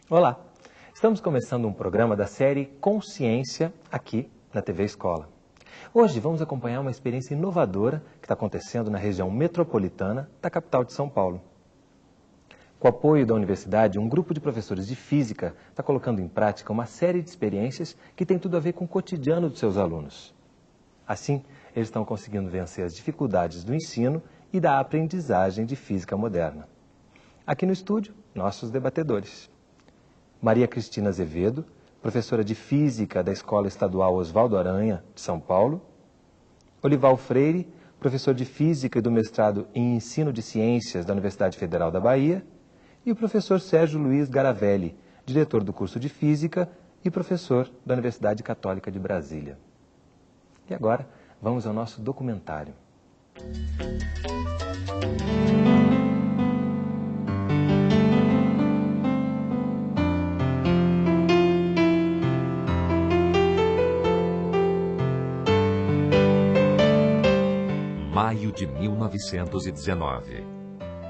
Olá, estamos começando um programa da série Consciência aqui na TV Escola. Hoje vamos acompanhar uma experiência inovadora que está acontecendo na região metropolitana da capital de São Paulo. Com o apoio da universidade, um grupo de professores de física está colocando em prática uma série de experiências que tem tudo a ver com o cotidiano dos seus alunos. Assim, eles estão conseguindo vencer as dificuldades do ensino e da aprendizagem de física moderna. Aqui no estúdio, nossos debatedores. Maria Cristina Azevedo, professora de Física da Escola Estadual Oswaldo Aranha, de São Paulo. Olival Freire, professor de Física e do mestrado em Ensino de Ciências da Universidade Federal da Bahia. E o professor Sérgio Luiz Garavelli, diretor do curso de Física e professor da Universidade Católica de Brasília. E agora, vamos ao nosso documentário. Maio de 1919.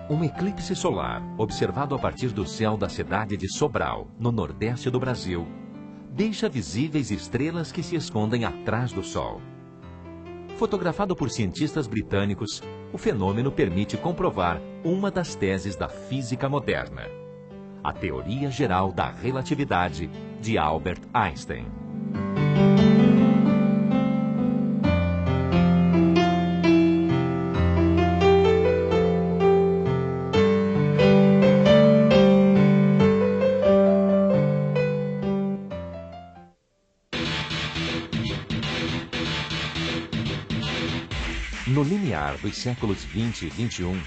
Um eclipse solar, observado a partir do céu da cidade de Sobral, no nordeste do Brasil, deixa visíveis estrelas que se escondem atrás do Sol. Fotografado por cientistas britânicos, o fenômeno permite comprovar uma das teses da física moderna: a teoria geral da relatividade de Albert Einstein. No limiar dos séculos 20 e 21,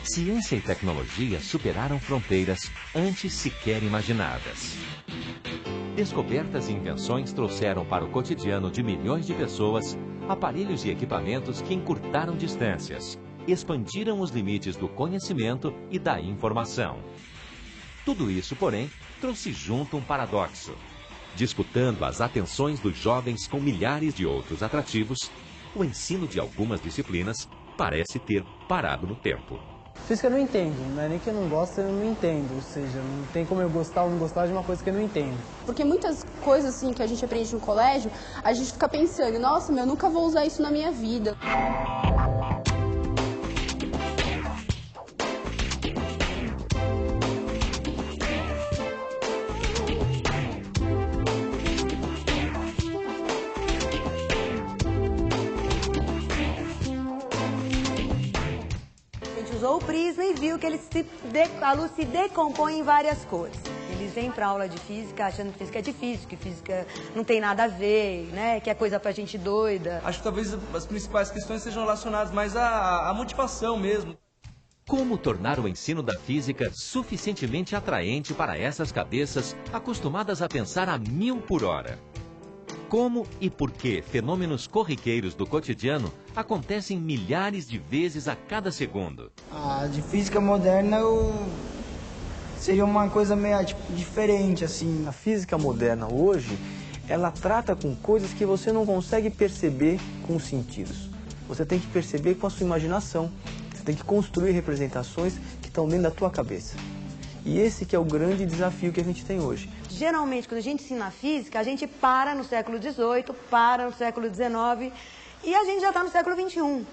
ciência e tecnologia superaram fronteiras antes sequer imaginadas. Descobertas e invenções trouxeram para o cotidiano de milhões de pessoas aparelhos e equipamentos que encurtaram distâncias, expandiram os limites do conhecimento e da informação. Tudo isso, porém, trouxe junto um paradoxo. Disputando as atenções dos jovens com milhares de outros atrativos, o ensino de algumas disciplinas parece ter parado no tempo. Física eu não entendo, não é nem que eu não gosto, eu não entendo. Ou seja, não tem como eu gostar ou não gostar de uma coisa que eu não entendo. Porque muitas coisas assim que a gente aprende no colégio, a gente fica pensando, nossa, eu nunca vou usar isso na minha vida. Usou o prisma e viu que a luz se decompõe em várias cores. Eles vêm para aula de física achando que física é difícil, que física não tem nada a ver, né? Que é coisa pra gente doida. Acho que talvez as principais questões sejam relacionadas mais à motivação mesmo. Como tornar o ensino da física suficientemente atraente para essas cabeças acostumadas a pensar a 1000 por hora? Como e por que fenômenos corriqueiros do cotidiano acontecem milhares de vezes a cada segundo? De física moderna seria uma coisa meio diferente, assim. A física moderna hoje, ela trata com coisas que você não consegue perceber com os sentidos. Você tem que perceber com a sua imaginação. Você tem que construir representações que estão dentro da tua cabeça. E esse que é o grande desafio que a gente tem hoje. Geralmente, quando a gente ensina física, a gente para no século XVIII, para no século XIX e a gente já está no século XXI.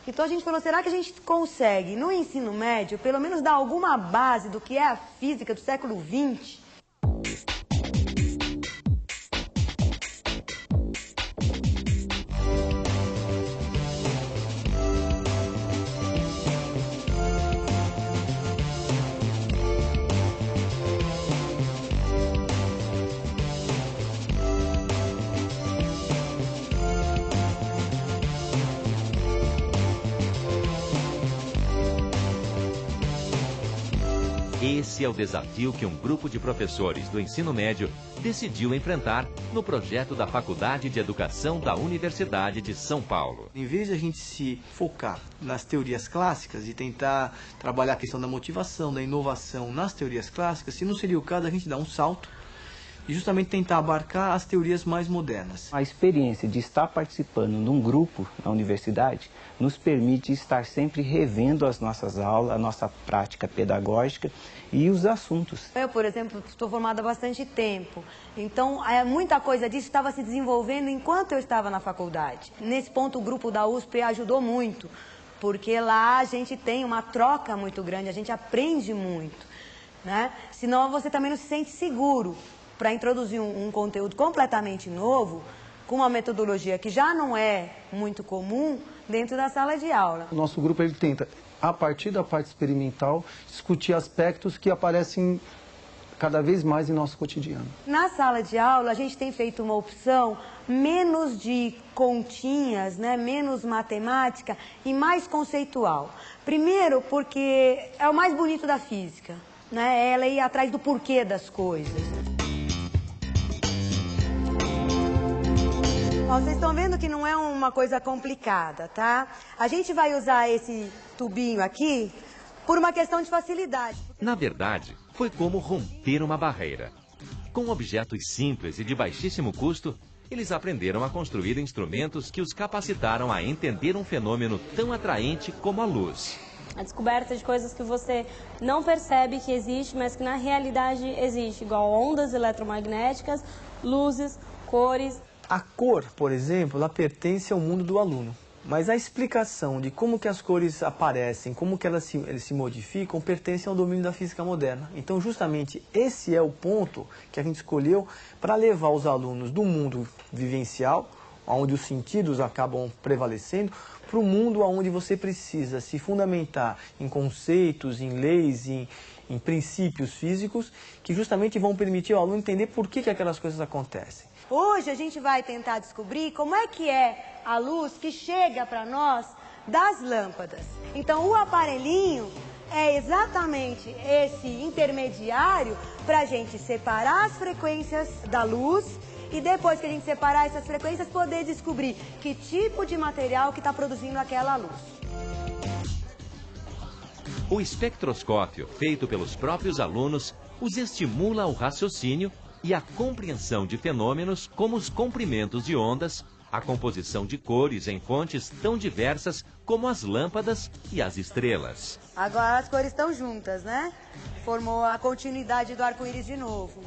Então a gente falou, será que a gente consegue, no ensino médio, pelo menos dar alguma base do que é a física do século XX? Esse é o desafio que um grupo de professores do ensino médio decidiu enfrentar no projeto da Faculdade de Educação da Universidade de São Paulo. Em vez de a gente se focar nas teorias clássicas e tentar trabalhar a questão da motivação, da inovação nas teorias clássicas, se não seria o caso a gente dar um salto e justamente tentar abarcar as teorias mais modernas. A experiência de estar participando num grupo na universidade nos permite estar sempre revendo as nossas aulas, a nossa prática pedagógica e os assuntos. Eu, por exemplo, estou formada há bastante tempo, então muita coisa disso estava se desenvolvendo enquanto eu estava na faculdade. Nesse ponto, o grupo da USP ajudou muito, porque lá a gente tem uma troca muito grande, a gente aprende muito, né? Senão você também não se sente seguro para introduzir um conteúdo completamente novo, com uma metodologia que já não é muito comum dentro da sala de aula. O nosso grupo ele tenta, a partir da parte experimental, discutir aspectos que aparecem cada vez mais em nosso cotidiano. Na sala de aula, a gente tem feito uma opção menos de continhas, né, menos matemática e mais conceitual. Primeiro, porque é o mais bonito da física, né, ela ir atrás do porquê das coisas. Ó, vocês estão vendo que não é uma coisa complicada, tá? A gente vai usar esse tubinho aqui por uma questão de facilidade. Na verdade, foi como romper uma barreira. Com objetos simples e de baixíssimo custo, eles aprenderam a construir instrumentos que os capacitaram a entender um fenômeno tão atraente como a luz. A descoberta de coisas que você não percebe que existe, mas que na realidade existe, igual ondas eletromagnéticas, luzes, cores. A cor, por exemplo, ela pertence ao mundo do aluno. Mas a explicação de como que as cores aparecem, como que eles se modificam, pertence ao domínio da física moderna. Então, justamente, esse é o ponto que a gente escolheu para levar os alunos do mundo vivencial, onde os sentidos acabam prevalecendo, para o mundo onde você precisa se fundamentar em conceitos, em leis, em princípios físicos, que justamente vão permitir ao aluno entender por que aquelas coisas acontecem. Hoje a gente vai tentar descobrir como é que é a luz que chega para nós das lâmpadas. Então o aparelhinho é exatamente esse intermediário para a gente separar as frequências da luz e depois que a gente separar essas frequências poder descobrir que tipo de material que está produzindo aquela luz. O espectroscópio, feito pelos próprios alunos, os estimula ao raciocínio e a compreensão de fenômenos como os comprimentos de ondas, a composição de cores em fontes tão diversas como as lâmpadas e as estrelas. Agora as cores estão juntas, né? Formou a continuidade do arco-íris de novo.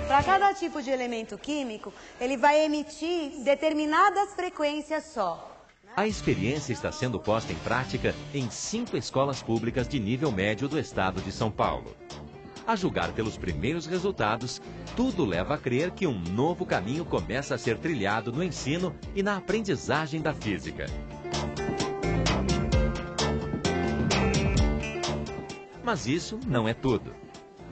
Para cada tipo de elemento químico, ele vai emitir determinadas frequências só. A experiência está sendo posta em prática em 5 escolas públicas de nível médio do estado de São Paulo. A julgar pelos primeiros resultados, tudo leva a crer que um novo caminho começa a ser trilhado no ensino e na aprendizagem da física. Mas isso não é tudo.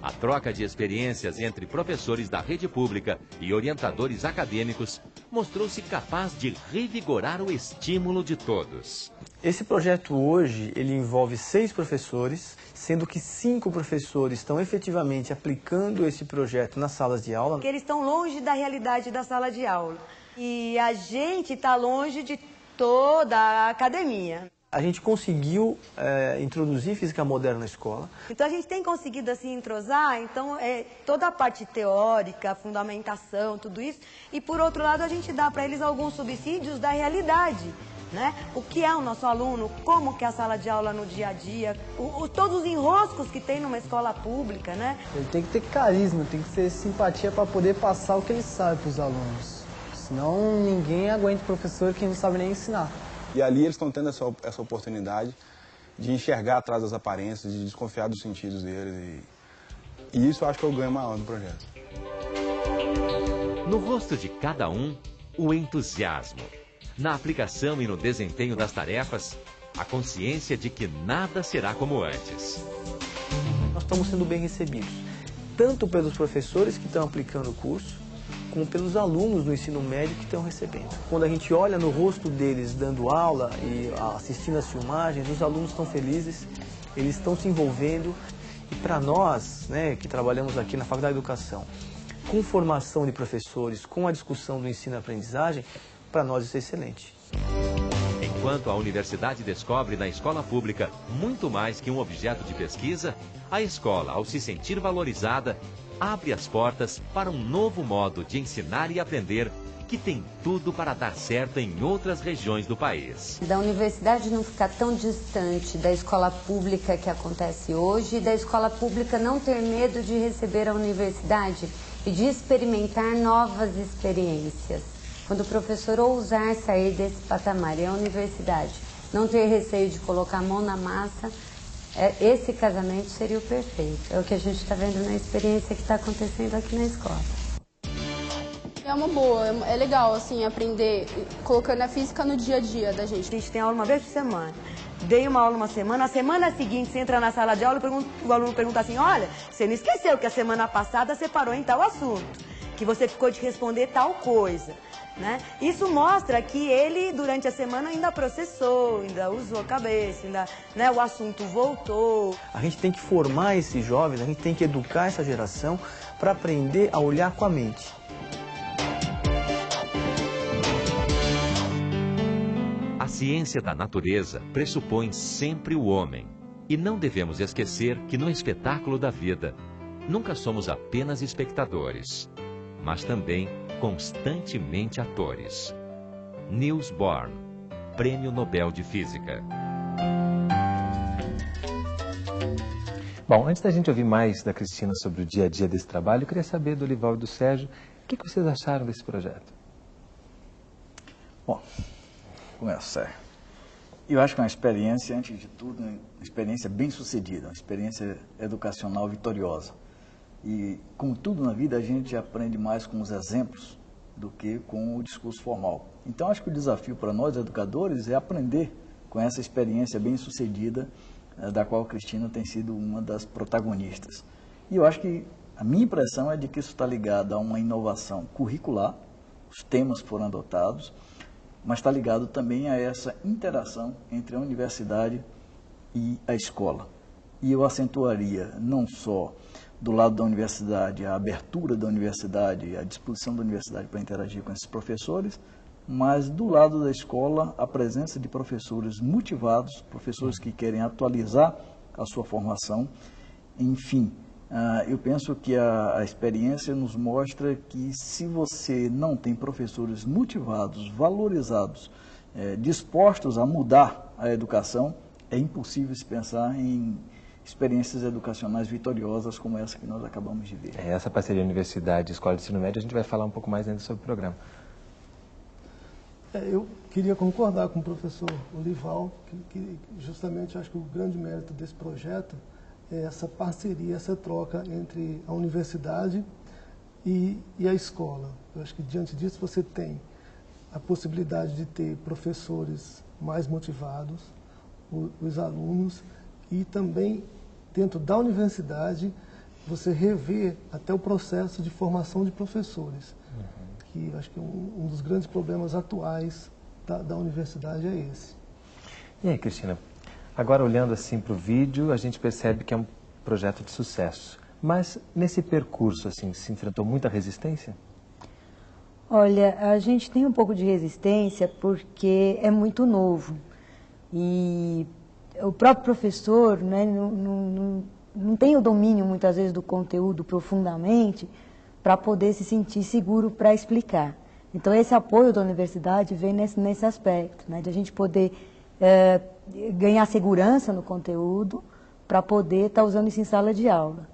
A troca de experiências entre professores da rede pública e orientadores acadêmicos mostrou-se capaz de revigorar o estímulo de todos. Esse projeto hoje, ele envolve 6 professores, sendo que 5 professores estão efetivamente aplicando esse projeto nas salas de aula. Porque eles estão longe da realidade da sala de aula. E a gente está longe de toda a academia. A gente conseguiu introduzir física moderna na escola. Então a gente tem conseguido assim entrosar, então toda a parte teórica, fundamentação, tudo isso. E por outro lado a gente dá para eles alguns subsídios da realidade, né? O que é o nosso aluno, como que é a sala de aula no dia a dia, todos os enroscos que tem numa escola pública, né? Ele tem que ter carisma, tem que ter simpatia para poder passar o que ele sabe para os alunos. Senão ninguém aguenta o professor que não sabe nem ensinar. E ali eles estão tendo essa oportunidade de enxergar atrás das aparências, de desconfiar dos sentidos deles. E isso eu acho que é o ganho maior do projeto. No rosto de cada um, o entusiasmo. Na aplicação e no desempenho das tarefas, a consciência de que nada será como antes. Nós estamos sendo bem recebidos, tanto pelos professores que estão aplicando o curso, como pelos alunos do ensino médio que estão recebendo. Quando a gente olha no rosto deles dando aula e assistindo as filmagens, os alunos estão felizes, eles estão se envolvendo. E para nós, né, que trabalhamos aqui na Faculdade de Educação, com formação de professores, com a discussão do ensino e aprendizagem, para nós isso é excelente. Enquanto a universidade descobre na escola pública muito mais que um objeto de pesquisa, a escola, ao se sentir valorizada, abre as portas para um novo modo de ensinar e aprender que tem tudo para dar certo em outras regiões do país. Da universidade não ficar tão distante da escola pública que acontece hoje, e da escola pública não ter medo de receber a universidade e de experimentar novas experiências. Quando o professor ousar sair desse patamar e a universidade não ter receio de colocar a mão na massa, esse casamento seria o perfeito. É o que a gente está vendo na experiência que está acontecendo aqui na escola. É uma boa, é legal, assim, aprender, colocando a física no dia a dia da gente. A gente tem aula uma vez por semana. Dei uma aula uma semana, a semana seguinte você entra na sala de aula e o aluno pergunta assim, olha, você não esqueceu que a semana passada você parou em tal assunto, que você ficou de responder tal coisa, né? Isso mostra que ele, durante a semana, ainda processou, ainda usou a cabeça, ainda, né, o assunto voltou. A gente tem que formar esses jovens, a gente tem que educar essa geração para aprender a olhar com a mente. A ciência da natureza pressupõe sempre o homem. E não devemos esquecer que no espetáculo da vida, nunca somos apenas espectadores, mas também constantemente atores. Niels Bohr, Prêmio Nobel de Física. Bom, antes da gente ouvir mais da Cristina sobre o dia a dia desse trabalho, eu queria saber do Olival e do Sérgio, o que vocês acharam desse projeto? Bom, começar. Eu acho que é uma experiência, antes de tudo, uma experiência bem sucedida, uma experiência educacional vitoriosa. E, como tudo na vida, a gente aprende mais com os exemplos do que com o discurso formal. Então, acho que o desafio para nós, educadores, é aprender com essa experiência bem sucedida, da qual a Cristina tem sido uma das protagonistas. E eu acho que a minha impressão é de que isso está ligado a uma inovação curricular, os temas foram adotados, mas está ligado também a essa interação entre a universidade e a escola. E eu acentuaria não só do lado da universidade a abertura da universidade, a disposição da universidade para interagir com esses professores, mas do lado da escola a presença de professores motivados, professores que querem atualizar a sua formação. Enfim, eu penso que a experiência nos mostra que se você não tem professores motivados, valorizados, dispostos a mudar a educação, é impossível se pensar em experiências educacionais vitoriosas como essa que nós acabamos de ver. Essa parceria Universidade e Escola de Ensino Médio, a gente vai falar um pouco mais ainda sobre o programa. Eu queria concordar com o professor Olival, que justamente acho que o grande mérito desse projeto é essa parceria, essa troca entre a universidade e a escola. Eu acho que diante disso você tem a possibilidade de ter professores mais motivados, os alunos, e também dentro da universidade você rever até o processo de formação de professores, que eu acho que um dos grandes problemas atuais da universidade é esse. E aí, Cristina? Agora, olhando assim para o vídeo, a gente percebe que é um projeto de sucesso. Mas, nesse percurso, assim, se enfrentou muita resistência? Olha, a gente tem um pouco de resistência porque é muito novo. E o próprio professor, né, não tem o domínio, muitas vezes, do conteúdo profundamente para poder se sentir seguro para explicar. Então, esse apoio da universidade vem nesse aspecto, né, de a gente poder ganhar segurança no conteúdo para poder estar usando isso em sala de aula.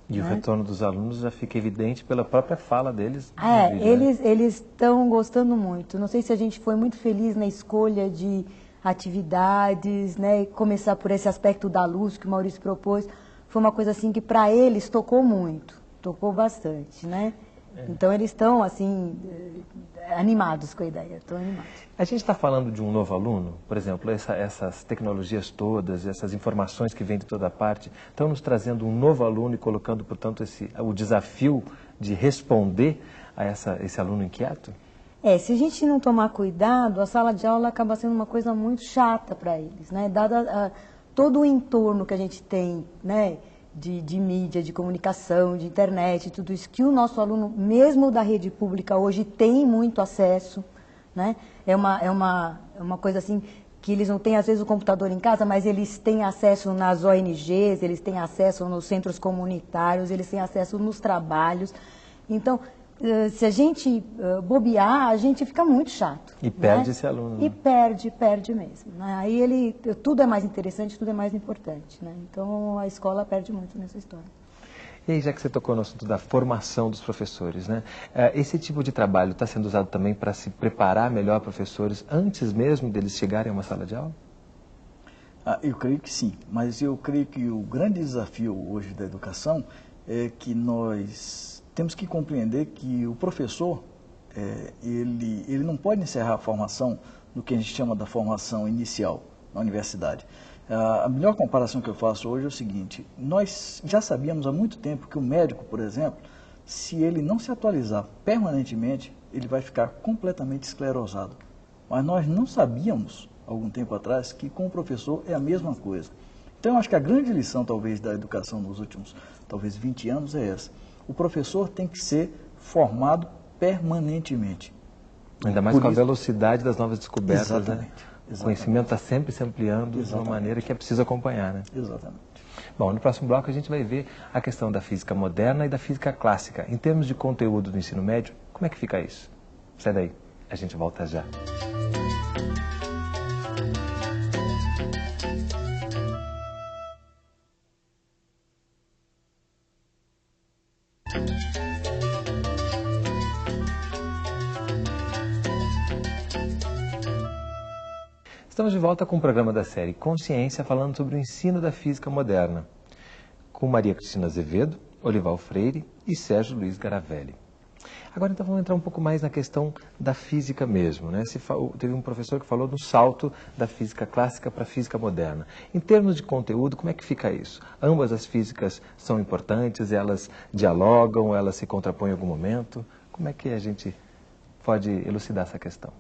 E né? O retorno dos alunos já fica evidente pela própria fala deles. Eles estão gostando muito. Não sei se a gente foi muito feliz na escolha de atividades, né, começar por esse aspecto da luz que o Maurício propôs. Foi uma coisa assim que para eles tocou muito, tocou bastante, né? Então eles estão assim animados com a ideia, estão animados. A gente está falando de um novo aluno, por exemplo, essas tecnologias todas, essas informações que vêm de toda parte, estão nos trazendo um novo aluno e colocando, portanto, o desafio de responder a esse aluno inquieto? Se a gente não tomar cuidado, a sala de aula acaba sendo uma coisa muito chata para eles, né? Dada todo o entorno que a gente tem, né? De mídia, de comunicação, de internet, tudo isso que o nosso aluno, mesmo da rede pública hoje, tem muito acesso, né? É uma coisa assim que eles não têm, às vezes, o computador em casa, mas eles têm acesso nas ONGs, eles têm acesso nos centros comunitários, eles têm acesso nos trabalhos. Então, se a gente bobear, a gente fica muito chato. E perde, né? Esse aluno. E perde mesmo. Né? Aí tudo é mais interessante, tudo é mais importante. Né? Então, a escola perde muito nessa história. E aí, já que você tocou no assunto da formação dos professores, né? Esse tipo de trabalho está sendo usado também para se preparar melhor professores antes mesmo deles chegarem a uma sala de aula? Eu creio que sim, mas eu creio que o grande desafio hoje da educação é que nós temos que compreender que o professor, ele não pode encerrar a formação no que a gente chama da formação inicial na universidade. A melhor comparação que eu faço hoje é o seguinte: nós já sabíamos há muito tempo que o médico, por exemplo, se ele não se atualizar permanentemente, ele vai ficar completamente esclerosado. Mas nós não sabíamos, algum tempo atrás, que com o professor é a mesma coisa. Então, eu acho que a grande lição, talvez, da educação nos últimos, talvez, 20 anos é essa. O professor tem que ser formado permanentemente. Ainda mais com a velocidade das novas descobertas, exatamente, né? Exatamente. O conhecimento está sempre se ampliando de uma maneira que é preciso acompanhar, né? Exatamente. Bom, no próximo bloco a gente vai ver a questão da física moderna e da física clássica. Em termos de conteúdo do ensino médio, como é que fica isso? Sai daí, a gente volta já. Estamos de volta com o programa da série Consciência, falando sobre o ensino da física moderna, com Maria Cristina Azevedo, Olival Freire e Sérgio Luiz Garavelli. Agora, então, vamos entrar um pouco mais na questão da física mesmo, né? Teve um professor que falou do salto da física clássica para a física moderna. Em termos de conteúdo, como é que fica isso? Ambas as físicas são importantes, elas dialogam, elas se contrapõem em algum momento? Como é que a gente pode elucidar essa questão?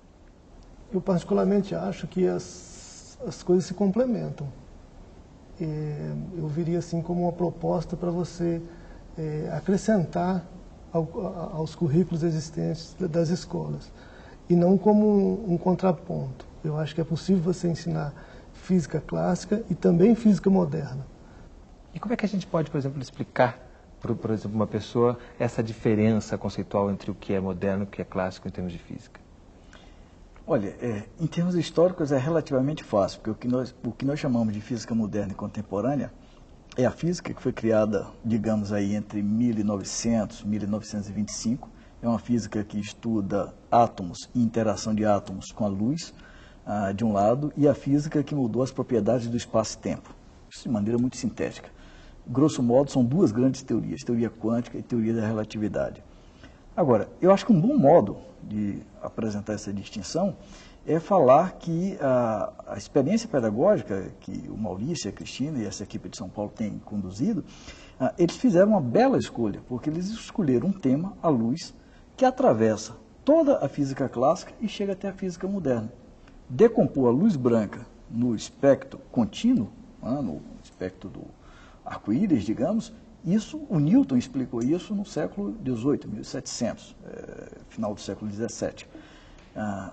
Eu particularmente acho que as coisas se complementam. Eu viria assim como uma proposta para você acrescentar aos currículos existentes das escolas, e não como um contraponto. Eu acho que é possível você ensinar física clássica e também física moderna. E como é que a gente pode, por exemplo, explicar para, por exemplo, uma pessoa essa diferença conceitual entre o que é moderno e o que é clássico em termos de física? Olha, em termos históricos é relativamente fácil, porque o que nós chamamos de física moderna e contemporânea é a física que foi criada, digamos aí, entre 1900 e 1925. É uma física que estuda átomos e interação de átomos com a luz, de um lado, e a física que mudou as propriedades do espaço-tempo, de maneira muito sintética. Grosso modo, são duas grandes teorias, teoria quântica e teoria da relatividade. Agora, eu acho que um bom modo de apresentar essa distinção é falar que a experiência pedagógica que o Maurício, a Cristina e essa equipe de São Paulo têm conduzido, eles fizeram uma bela escolha, porque eles escolheram um tema, a luz, que atravessa toda a física clássica e chega até a física moderna. Decompor a luz branca no espectro contínuo, no espectro do arco-íris, digamos, isso, o Newton explicou isso no século XVIII, 1700, final do século XVII.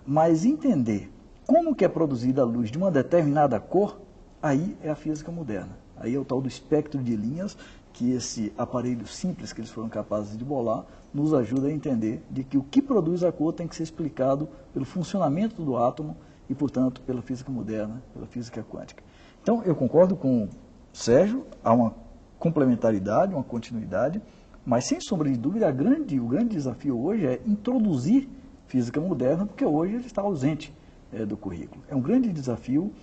Mas entender como que é produzida a luz de uma determinada cor, aí é a física moderna. Aí é o tal do espectro de linhas, que esse aparelho simples que eles foram capazes de bolar, nos ajuda a entender de que o que produz a cor tem que ser explicado pelo funcionamento do átomo e, portanto, pela física moderna, pela física quântica. Então, eu concordo com o Sérgio, há uma complementaridade, uma continuidade, mas sem sombra de dúvida, o grande desafio hoje é introduzir física moderna, porque hoje ele está ausente do currículo. É um grande desafio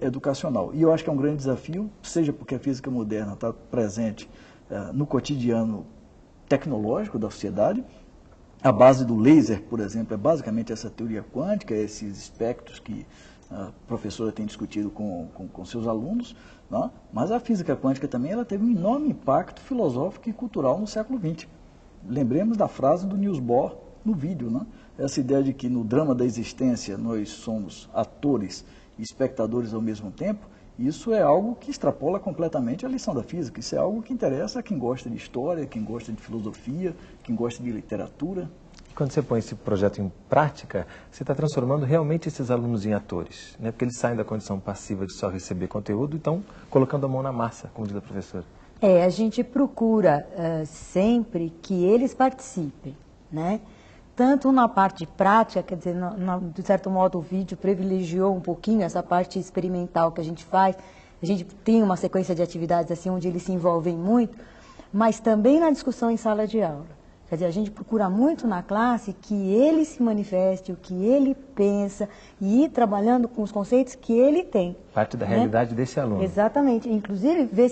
educacional. E eu acho que é um grande desafio, seja porque a física moderna está presente no cotidiano tecnológico da sociedade. A base do laser, por exemplo, é basicamente essa teoria quântica, esses espectros que a professora tem discutido com seus alunos, né? Mas a física quântica também ela teve um enorme impacto filosófico e cultural no século XX. Lembremos da frase do Niels Bohr no vídeo, né? Essa ideia de que no drama da existência nós somos atores e espectadores ao mesmo tempo, isso é algo que extrapola completamente a lição da física. Isso é algo que interessa a quem gosta de história, quem gosta de filosofia, quem gosta de literatura. Quando você põe esse projeto em prática, você está transformando realmente esses alunos em atores, né? Porque eles saem da condição passiva de só receber conteúdo e estão colocando a mão na massa, como diz a professora. A gente procura sempre que eles participem, né? Tanto na parte prática, quer dizer, de certo modo o vídeo privilegiou um pouquinho essa parte experimental que a gente faz. A gente tem uma sequência de atividades assim onde eles se envolvem muito, mas também na discussão em sala de aula. Quer dizer, a gente procura muito na classe que ele se manifeste, o que ele pensa e ir trabalhando com os conceitos que ele tem. Parte da realidade desse aluno. Exatamente. Inclusive, ver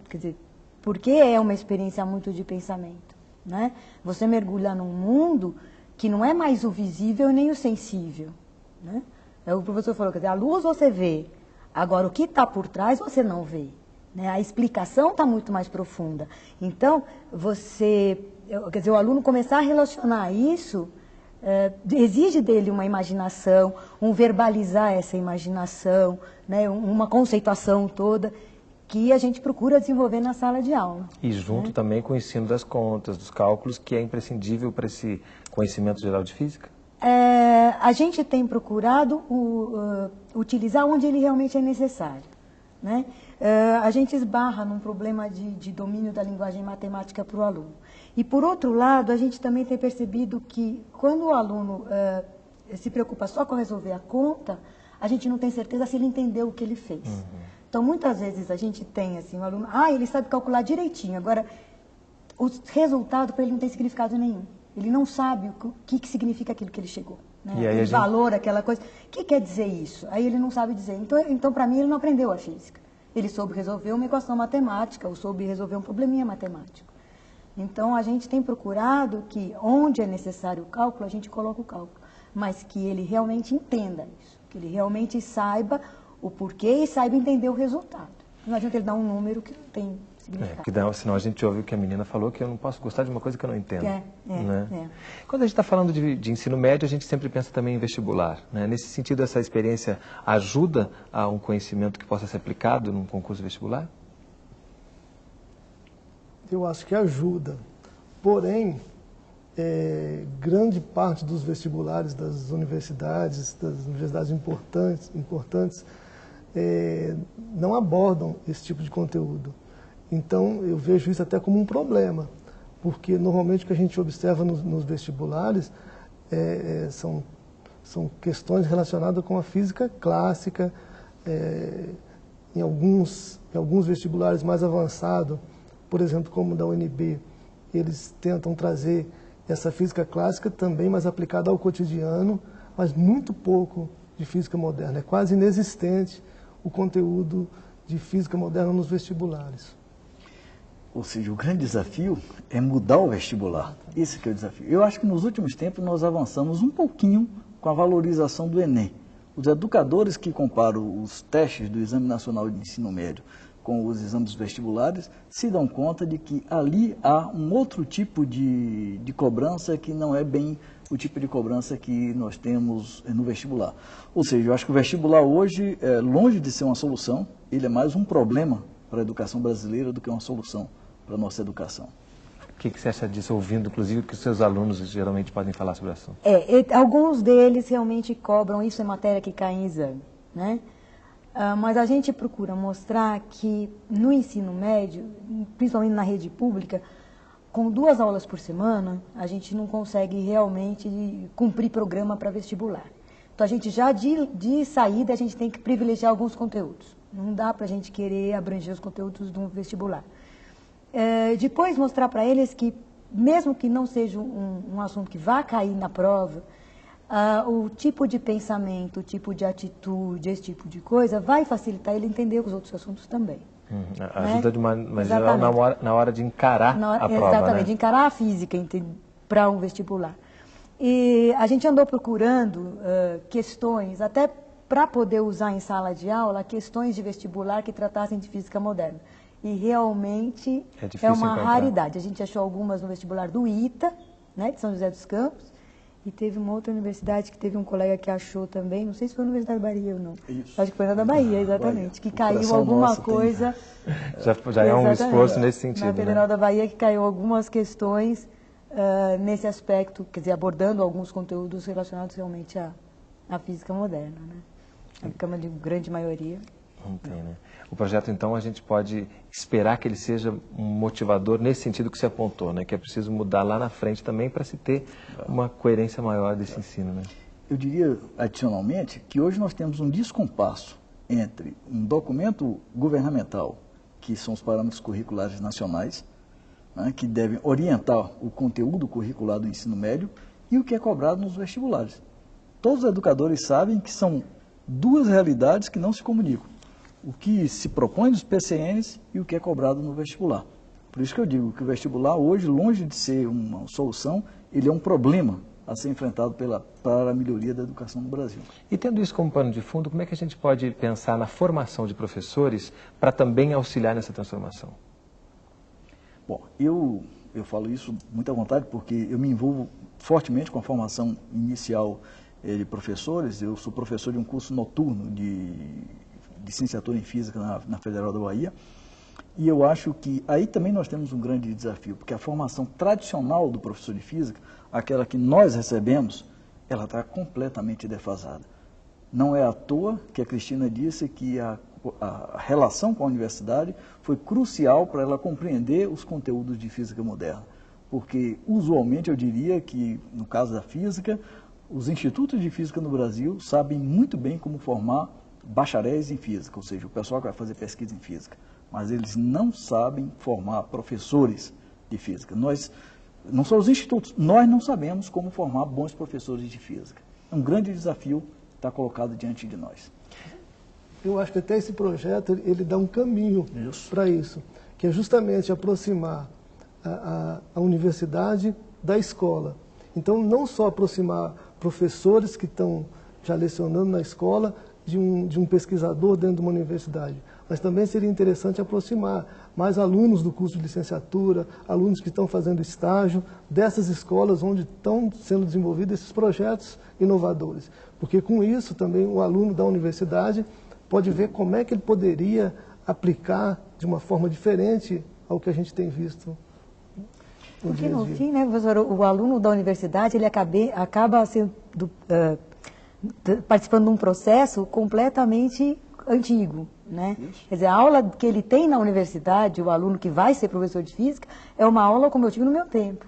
quer dizer, porque é uma experiência muito de pensamento, né? Você mergulha num mundo que não é mais o visível nem o sensível, né? O professor falou, quer dizer, a luz você vê, agora o que está por trás você não vê, né? A explicação está muito mais profunda. Então, quer dizer, o aluno começar a relacionar isso, exige dele uma imaginação, um verbalizar essa imaginação, né, uma conceituação toda, que a gente procura desenvolver na sala de aula. E junto também com o ensino das contas, dos cálculos, que é imprescindível para esse conhecimento geral de física? A gente tem procurado utilizar onde ele realmente é necessário, né? A gente esbarra num problema de domínio da linguagem matemática para o aluno. E, por outro lado, a gente também tem percebido que, quando o aluno se preocupa só com resolver a conta, a gente não tem certeza se ele entendeu o que ele fez. Então, muitas vezes, a gente tem assim, um aluno, ele sabe calcular direitinho, agora, o resultado para ele não tem significado nenhum. Ele não sabe o que significa aquilo que ele chegou. Né? E aí aquele valor, aquela coisa. O que quer dizer isso? Aí ele não sabe dizer. Então, para mim, ele não aprendeu a física. Ele soube resolver uma equação matemática, ou soube resolver um probleminha matemático. Então, a gente tem procurado que, onde é necessário o cálculo, a gente coloca o cálculo. Mas que ele realmente entenda isso. Que ele realmente saiba o porquê e saiba entender o resultado. Não adianta ele dar um número que não tem significado. Senão a gente ouve o que a menina falou, que eu não posso gostar de uma coisa que eu não entendo. Né? Quando a gente está falando de ensino médio, a gente sempre pensa também em vestibular. Né? Nesse sentido, essa experiência ajuda a um conhecimento que possa ser aplicado num concurso vestibular? Eu acho que ajuda. Porém, grande parte dos vestibulares das universidades importantes, não abordam esse tipo de conteúdo. Então, eu vejo isso até como um problema, porque normalmente o que a gente observa nos vestibulares são questões relacionadas com a física clássica. Em alguns vestibulares mais avançados, por exemplo, como o da UNB, eles tentam trazer essa física clássica também mais aplicada ao cotidiano, mas muito pouco de física moderna. É quase inexistente o conteúdo de física moderna nos vestibulares. Ou seja, o grande desafio é mudar o vestibular. Esse que é o desafio. Eu acho que nos últimos tempos nós avançamos um pouquinho com a valorização do Enem. Os educadores que comparam os testes do Exame Nacional de Ensino Médio com os exames vestibulares se dão conta de que ali há um outro tipo de cobrança que não é bem o tipo de cobrança que nós temos no vestibular. Ou seja, eu acho que o vestibular hoje, longe de ser uma solução, ele é mais um problema para a educação brasileira do que uma solução para a nossa educação. O que você acha disso, ouvindo, inclusive, que os seus alunos geralmente podem falar sobre o assunto? Alguns deles realmente cobram, isso é matéria que cai em exame, né? Mas a gente procura mostrar que no ensino médio, principalmente na rede pública, com 2 aulas por semana, a gente não consegue realmente cumprir programa para vestibular. Então, a gente já de saída, a gente tem que privilegiar alguns conteúdos. Não dá para a gente querer abranger os conteúdos de um vestibular. Depois, mostrar para eles que, mesmo que não seja um assunto que vá cair na prova, o tipo de pensamento, o tipo de atitude, esse tipo de coisa, vai facilitar ele entender os outros assuntos também. Ajuda de uma geral na hora de encarar a prova. Exatamente, né? de encarar a física para um vestibular. E a gente andou procurando questões, até para poder usar em sala de aula, questões de vestibular que tratassem de física moderna. E realmente é uma raridade. A gente achou algumas no vestibular do ITA, né, de São José dos Campos, e teve uma outra universidade que teve um colega que achou também, não sei se foi a Universidade da Bahia ou não. Isso. Acho que foi na da Bahia, exatamente, que caiu alguma coisa. Já é um esforço nesse sentido. Na Federal da Bahia, que caiu algumas questões nesse aspecto, quer dizer, abordando alguns conteúdos relacionados realmente à física moderna, né? A cama de grande maioria. Não tem, né? O projeto, então, a gente pode esperar que ele seja um motivador nesse sentido que você apontou, né? Que é preciso mudar lá na frente também para se ter uma coerência maior desse ensino, né? Eu diria, adicionalmente, que hoje nós temos um descompasso entre um documento governamental, que são os parâmetros curriculares nacionais, né, que devem orientar o conteúdo curricular do ensino médio, e o que é cobrado nos vestibulares. Todos os educadores sabem que são duas realidades que não se comunicam. O que se propõe nos PCNs e o que é cobrado no vestibular. Por isso que eu digo que o vestibular hoje, longe de ser uma solução, ele é um problema a ser enfrentado para a melhoria da educação no Brasil. E tendo isso como pano de fundo, como é que a gente pode pensar na formação de professores para também auxiliar nessa transformação? Bom, eu falo isso muito à vontade porque eu me envolvo fortemente com a formação inicial de professores. Eu sou professor de um curso noturno de licenciatura em Física na Federal da Bahia. E eu acho que aí também nós temos um grande desafio, porque a formação tradicional do professor de Física, aquela que nós recebemos, ela está completamente defasada. Não é à toa que a Cristina disse que a relação com a universidade foi crucial para ela compreender os conteúdos de Física moderna. Porque, usualmente, eu diria que, no caso da Física, os institutos de Física no Brasil sabem muito bem como formar bacharéis em Física, ou seja, o pessoal que vai fazer pesquisa em Física. Mas eles não sabem formar professores de Física. Não são os institutos, nós não sabemos como formar bons professores de Física. É um grande desafio que está colocado diante de nós. Eu acho que até esse projeto, ele dá um caminho para isso, que é justamente aproximar a universidade da escola. Então, não só aproximar professores que estão já lecionando na escola de um pesquisador dentro de uma universidade, mas também seria interessante aproximar mais alunos do curso de licenciatura, alunos que estão fazendo estágio dessas escolas onde estão sendo desenvolvidos esses projetos inovadores. Porque com isso também o aluno da universidade pode ver como é que ele poderia aplicar de uma forma diferente ao que a gente tem visto. Porque no fim, né, professor, o aluno da universidade ele acaba sendo, participando de um processo completamente antigo, né? Quer dizer, a aula que ele tem na universidade, o aluno que vai ser professor de Física, é uma aula como eu tive no meu tempo,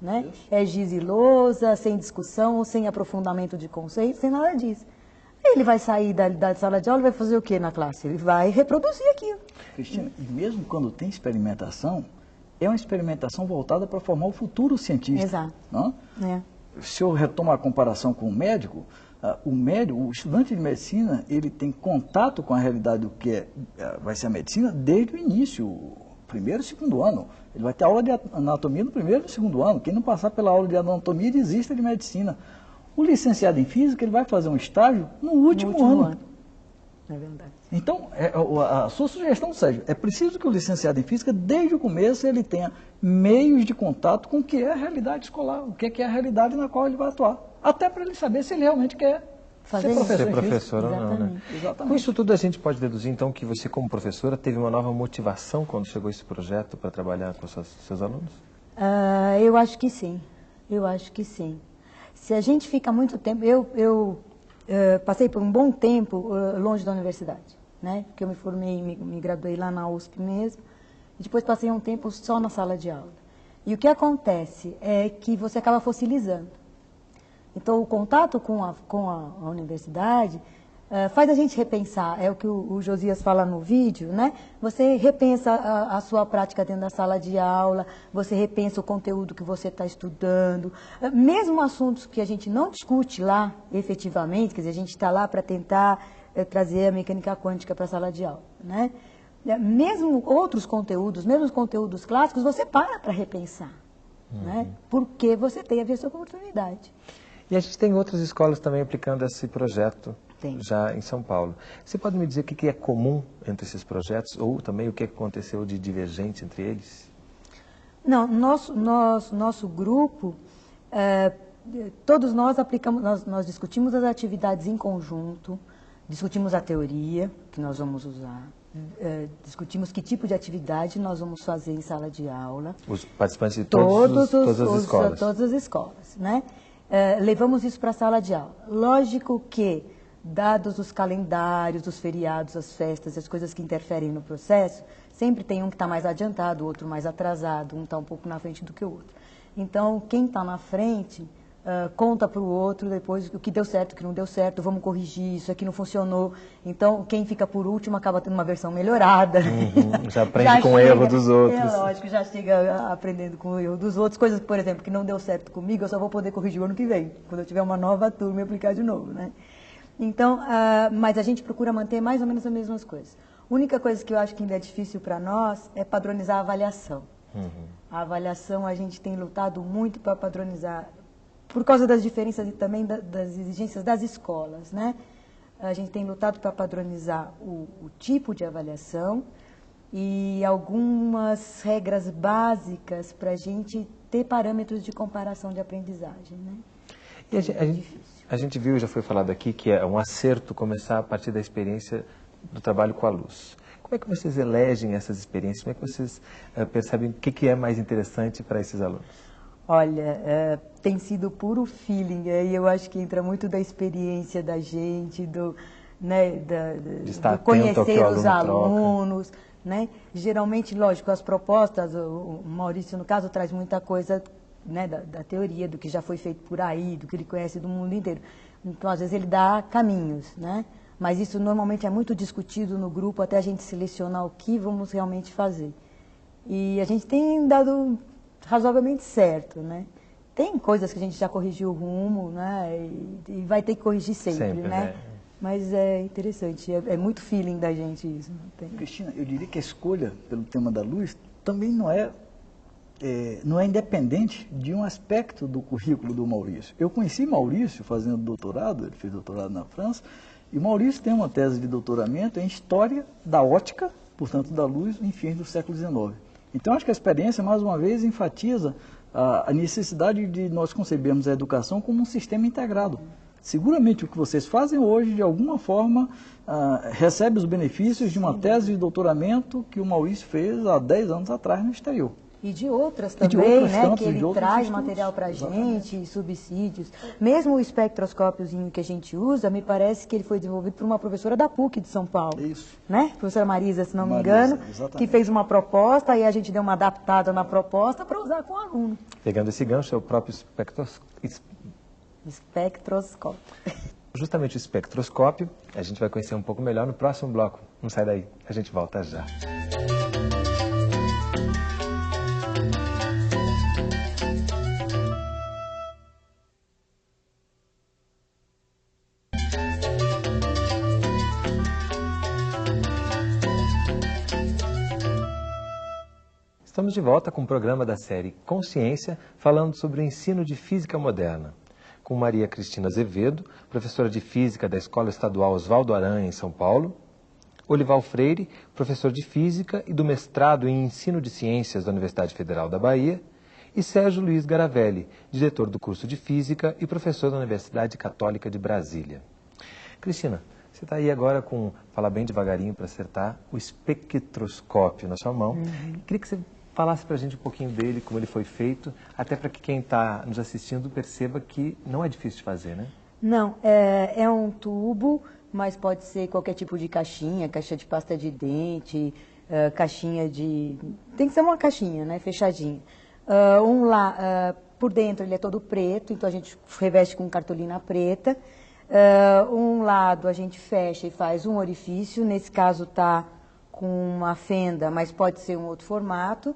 né? É giz e lousa, sem discussão, sem aprofundamento de conceitos, sem nada disso. Ele vai sair da sala de aula e vai fazer o que na classe? Ele vai reproduzir aquilo. Cristina, e mesmo quando tem experimentação, é uma experimentação voltada para formar o futuro cientista. Exato. Não? Se eu retomo a comparação com o médico, o estudante de medicina, ele tem contato com a realidade do que vai ser a medicina desde o início, primeiro e segundo ano. Ele vai ter aula de anatomia no primeiro e no segundo ano. Quem não passar pela aula de anatomia desista de medicina. O licenciado em Física, ele vai fazer um estágio no último ano. É verdade. Então, a sua sugestão, Sérgio, é preciso que o licenciado em Física, desde o começo, ele tenha meios de contato com o que é a realidade escolar, o que é a realidade na qual ele vai atuar. Até para ele saber se ele realmente quer ser professor ou não, né? Exatamente. Com isso tudo, a gente pode deduzir, então, que você, como professora, teve uma nova motivação quando chegou esse projeto para trabalhar com seus alunos? Eu acho que sim. Eu acho que sim. Se a gente fica muito tempo... Eu passei por um bom tempo longe da universidade, né? Porque eu me formei, me graduei lá na USP mesmo, e depois passei um tempo só na sala de aula. E o que acontece é que você acaba fossilizando. Então, o contato com a universidade faz a gente repensar, é o que o Josias fala no vídeo, né? Você repensa a sua prática dentro da sala de aula, você repensa o conteúdo que você está estudando, mesmo assuntos que a gente não discute lá efetivamente, quer dizer, a gente está lá para tentar trazer a mecânica quântica para a sala de aula, né? Mesmo outros conteúdos, mesmo os conteúdos clássicos, você para repensar, né? Porque você teve essa oportunidade. E a gente tem outras escolas também aplicando esse projeto já em São Paulo. Você pode me dizer o que é comum entre esses projetos ou também o que aconteceu de divergente entre eles? Não, nosso grupo, todos nós aplicamos, nós discutimos as atividades em conjunto, discutimos a teoria que nós vamos usar, discutimos que tipo de atividade nós vamos fazer em sala de aula. Os participantes de todas as escolas. Todas as escolas, né? Levamos isso para a sala de aula. Lógico que, dados os calendários, os feriados, as festas, as coisas que interferem no processo, sempre tem um que está mais adiantado, o outro mais atrasado, um está um pouco na frente do que o outro. Então, quem está na frente conta para o outro depois o que deu certo, o que não deu certo, vamos corrigir, isso aqui não funcionou. Então, quem fica por último acaba tendo uma versão melhorada. Já aprende com o erro dos outros. É lógico, já chega aprendendo com o erro dos outros. Coisas, por exemplo, que não deu certo comigo, eu só vou poder corrigir o ano que vem, quando eu tiver uma nova turma e aplicar de novo, né? Então, mas a gente procura manter mais ou menos as mesmas coisas. A única coisa que eu acho que ainda é difícil para nós é padronizar a avaliação. A avaliação a gente tem lutado muito para padronizar, por causa das diferenças e também das exigências das escolas, né? A gente tem lutado para padronizar o tipo de avaliação e algumas regras básicas para a gente ter parâmetros de comparação de aprendizagem, né? E a gente viu, já foi falado aqui, que é um acerto começar a partir da experiência do trabalho com a luz. Como é que vocês elegem essas experiências? Como é que vocês percebem o que é mais interessante para esses alunos? Olha, tem sido puro feeling, e eu acho que entra muito da experiência da gente, do conhecer os alunos, né? Geralmente, lógico, as propostas, o Maurício, no caso, traz muita coisa, né, da teoria, do que já foi feito por aí, do que ele conhece do mundo inteiro. Então, às vezes, ele dá caminhos, né? Mas isso normalmente é muito discutido no grupo até a gente selecionar o que vamos realmente fazer. E a gente tem dado razoavelmente certo, né? Tem coisas que a gente já corrigiu o rumo, né? E vai ter que corrigir sempre, né? Mas é interessante, é muito feeling da gente isso. Cristina, eu diria que a escolha pelo tema da luz também não é independente de um aspecto do currículo do Maurício. Eu conheci Maurício fazendo doutorado, ele fez doutorado na França, e Maurício tem uma tese de doutoramento em História da Ótica, portanto da luz, em fins do século XIX. Então, acho que a experiência, mais uma vez, enfatiza a necessidade de nós concebermos a educação como um sistema integrado. Seguramente o que vocês fazem hoje, de alguma forma, recebe os benefícios de uma tese de doutoramento que o Maurício fez há 10 anos atrás no exterior. E de outras também, né, que ele traz material para a gente, subsídios. Mesmo o espectroscópiozinho que a gente usa, me parece que ele foi desenvolvido por uma professora da PUC de São Paulo. Isso. Né? Professora Marisa, se não me engano, que fez uma proposta, aí a gente deu uma adaptada na proposta para usar com o aluno. Pegando esse gancho, é o próprio espectroscópio. Justamente o espectroscópio, a gente vai conhecer um pouco melhor no próximo bloco. Não sai daí, a gente volta já. Estamos de volta com o programa da série Consciência, falando sobre o ensino de física moderna, com Maria Cristina Azevedo, professora de física da Escola Estadual Oswaldo Aranha, em São Paulo, Olival Freire, professor de física e do mestrado em ensino de ciências da Universidade Federal da Bahia, e Sérgio Luiz Garavelli, diretor do curso de física e professor da Universidade Católica de Brasília. Cristina, você está aí agora com, falar bem devagarinho para acertar, o espectroscópio na sua mão. Queria que você falasse para a gente um pouquinho dele, como ele foi feito, até para que quem está nos assistindo perceba que não é difícil de fazer, né? Não, é um tubo, mas pode ser qualquer tipo de caixinha, caixa de pasta de dente, caixinha de... Tem que ser uma caixinha, né, fechadinha. Por dentro ele é todo preto, então a gente reveste com cartolina preta. Um lado a gente fecha e faz um orifício, nesse caso está com uma fenda, mas pode ser um outro formato.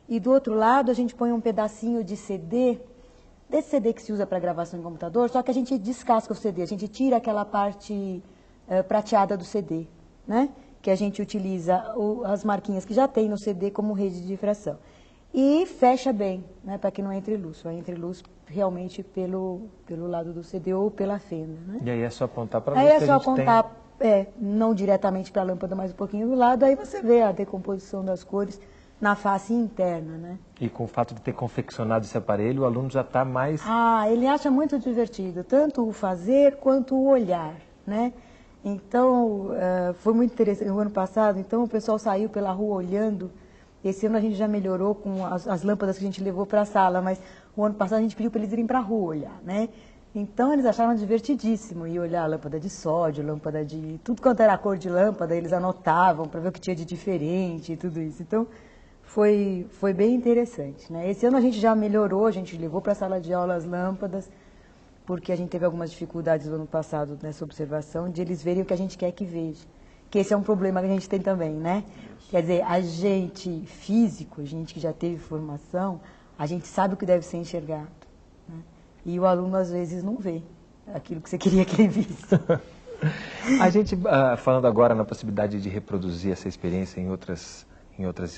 E do outro lado a gente põe um pedacinho de CD, desse CD que se usa para gravação em computador, só que a gente descasca o CD, a gente tira aquela parte prateada do CD, né? Que a gente utiliza as marquinhas que já tem no CD como rede de difração. E fecha bem, né? Para que não entre luz, só entre luz realmente pelo lado do CD ou pela fenda, né? E aí é só apontar para a luz que a gente tem. Aí é só apontar, não diretamente para a lâmpada, mas um pouquinho do lado, aí você vê a decomposição das cores na face interna, né? E com o fato de ter confeccionado esse aparelho, o aluno já está mais... Ele acha muito divertido, tanto o fazer quanto o olhar, né? Então, foi muito interessante. No ano passado, então, o pessoal saiu pela rua olhando. Esse ano a gente já melhorou com as lâmpadas que a gente levou para a sala, mas o ano passado a gente pediu para eles irem para a rua olhar, né? Então, eles acharam divertidíssimo ir olhar a lâmpada de sódio, lâmpada de... Tudo quanto era a cor de lâmpada, eles anotavam para ver o que tinha de diferente e tudo isso. Então, foi bem interessante, né? Esse ano a gente já melhorou, a gente levou para a sala de aula as lâmpadas, porque a gente teve algumas dificuldades no ano passado nessa observação, de eles verem o que a gente quer que veja. Que esse é um problema que a gente tem também, né? Quer dizer, a gente físico, a gente que já teve formação, a gente sabe o que deve ser enxergado, né? E o aluno, às vezes, não vê aquilo que você queria que ele visse. A gente, falando agora na possibilidade de reproduzir essa experiência em outras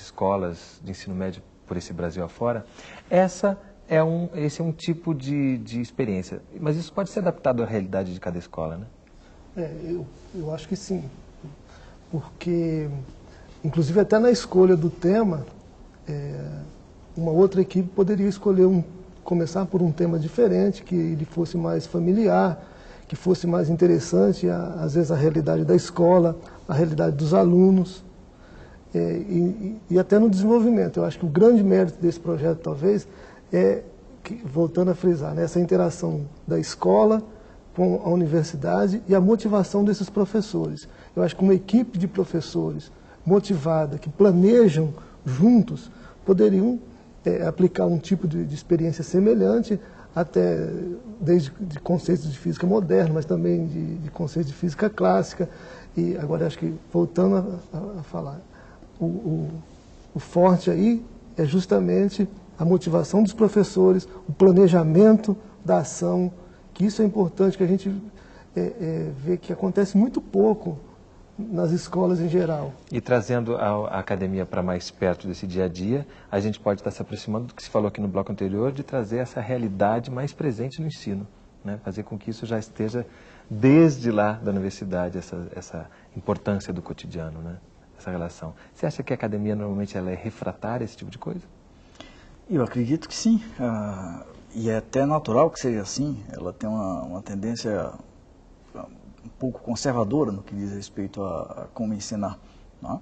escolas de ensino médio por esse Brasil afora, esse é um tipo de experiência. Mas isso pode ser adaptado à realidade de cada escola, né? Eu acho que sim. Porque, inclusive, até na escolha do tema, uma outra equipe poderia escolher começar por um tema diferente, que ele fosse mais familiar, que fosse mais interessante, às vezes, a realidade da escola, a realidade dos alunos, e até no desenvolvimento. Eu acho que o grande mérito desse projeto, talvez, voltando a frisar, né, essa interação da escola com a universidade e a motivação desses professores. Eu acho que uma equipe de professores motivada, que planejam juntos, poderiam aplicar um tipo de experiência semelhante, até desde de conceitos de física moderna, mas também de conceitos de física clássica. E agora, acho que, voltando a falar, o forte aí é justamente a motivação dos professores, o planejamento da ação, que isso é importante, que a gente vê que acontece muito pouco nas escolas em geral. E trazendo a academia para mais perto desse dia a dia, a gente pode estar se aproximando do que se falou aqui no bloco anterior, de trazer essa realidade mais presente no ensino, né? Fazer com que isso já esteja desde lá da universidade, essa importância do cotidiano, né? Essa relação. Você acha que a academia normalmente ela é refratária a esse tipo de coisa? Eu acredito que sim, e é até natural que seja assim. Ela tem uma tendência um pouco conservadora no que diz respeito a como ensinar, né?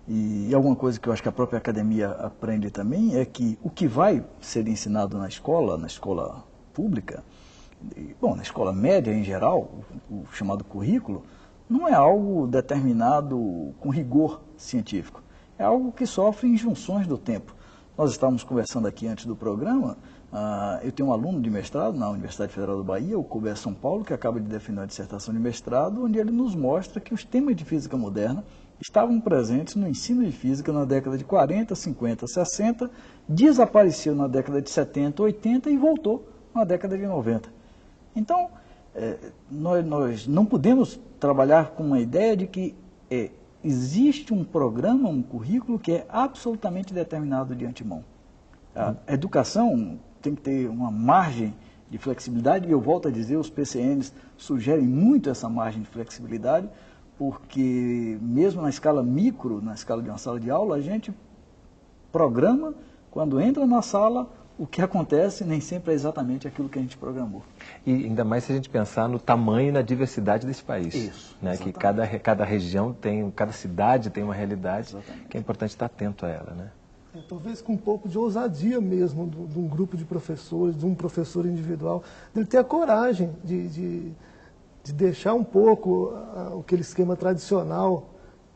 E alguma coisa que eu acho que a própria academia aprende também é que o que vai ser ensinado na escola pública, bom, na escola média em geral, o chamado currículo, não é algo determinado com rigor científico, é algo que sofre injunções do tempo. Nós estávamos conversando aqui antes do programa, eu tenho um aluno de mestrado na Universidade Federal da Bahia, o CUBER São Paulo, que acaba de defender uma dissertação de mestrado, onde ele nos mostra que os temas de física moderna estavam presentes no ensino de física na década de 40, 50, 60, desapareceu na década de 70, 80 e voltou na década de 90. Então, nós não podemos trabalhar com uma ideia de que existe um programa, um currículo que é absolutamente determinado de antemão. A educação tem que ter uma margem de flexibilidade, e eu volto a dizer, os PCNs sugerem muito essa margem de flexibilidade, porque mesmo na escala micro, na escala de uma sala de aula, a gente programa, quando entra na sala, o que acontece nem sempre é exatamente aquilo que a gente programou. E ainda mais se a gente pensar no tamanho e na diversidade desse país. Isso, né? Que cada região cada cidade tem uma realidade, exatamente, que é importante estar atento a ela, né? Talvez com um pouco de ousadia mesmo de um grupo de professores, de um professor individual, dele ter a coragem de deixar um pouco aquele esquema tradicional